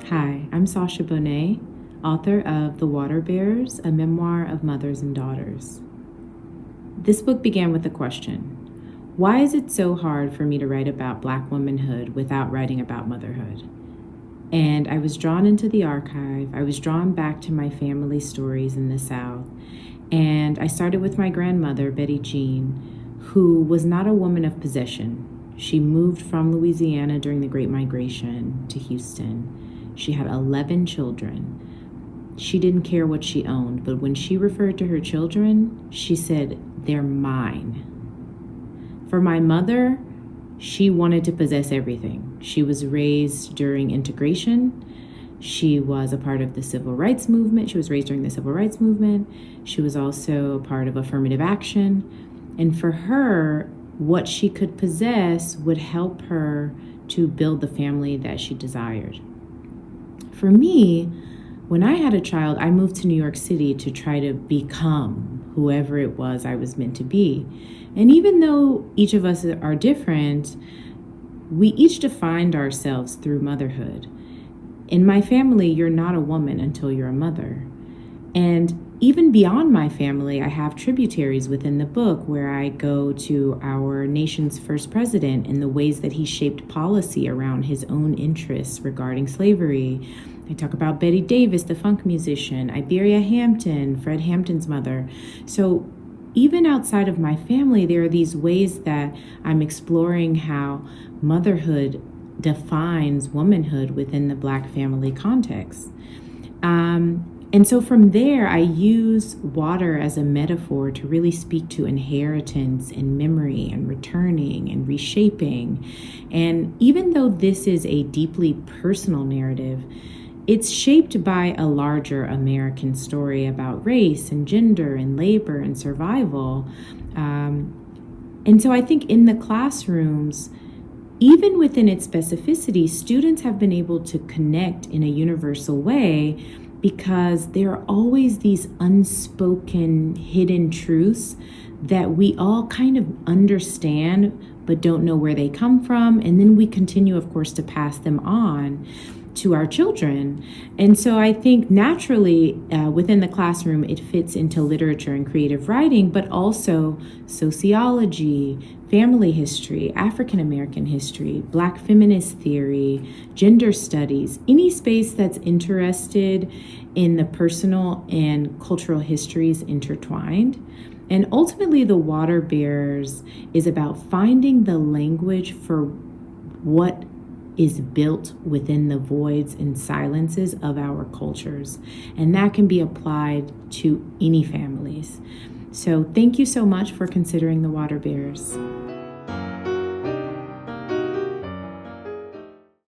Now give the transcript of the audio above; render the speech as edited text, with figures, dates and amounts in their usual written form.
Hi, I'm Sasha Bonét, author of The WATERBEARERS, a memoir of mothers and daughters. This book began with a question. Why is it so hard for me to write about Black womanhood without writing about motherhood? And I was drawn into the archive. I was drawn back to my family stories in the South. And I started with my grandmother, Betty Jean, who was not a woman of possession. She moved from Louisiana during the Great Migration to Houston. She had 11 children. She didn't care what she owned, but when she referred to her children, she said, "They're mine." For my mother, she wanted to possess everything. She was raised during integration. She was a part of the civil rights movement. She was raised during the civil rights movement. She was also a part of affirmative action. And for her, what she could possess would help her to build the family that she desired. For me, when I had a child, I moved to New York City to try to become whoever it was I was meant to be. And even though each of us are different, we each defined ourselves through motherhood. In my family, you're not a woman until you're a mother. And even beyond my family, I have tributaries within the book where I go to our nation's first president and the ways that he shaped policy around his own interests regarding slavery. I talk about Betty Davis, the funk musician, Iberia Hampton, Fred Hampton's mother. So even outside of my family, there are these ways that I'm exploring how motherhood defines womanhood within the Black family context. And so from there, I use water as a metaphor to really speak to inheritance and memory and returning and reshaping. And even though this is a deeply personal narrative, it's shaped by a larger American story about race and gender and labor and survival. And so I think in the classrooms, even within its specificity, students have been able to connect in a universal way because there are always these unspoken hidden truths that we all kind of understand but don't know where they come from. And then we continue, of course, to pass them on to our children. And so I think naturally within the classroom, it fits into literature and creative writing, but also sociology, family history, African American history, Black feminist theory, gender studies, any space that's interested in the personal and cultural histories intertwined. And ultimately, The WATERBEARERS is about finding the language for what is built within the voids and silences of our cultures. And that can be applied to any families. So thank you so much for considering The WATERBEARERS.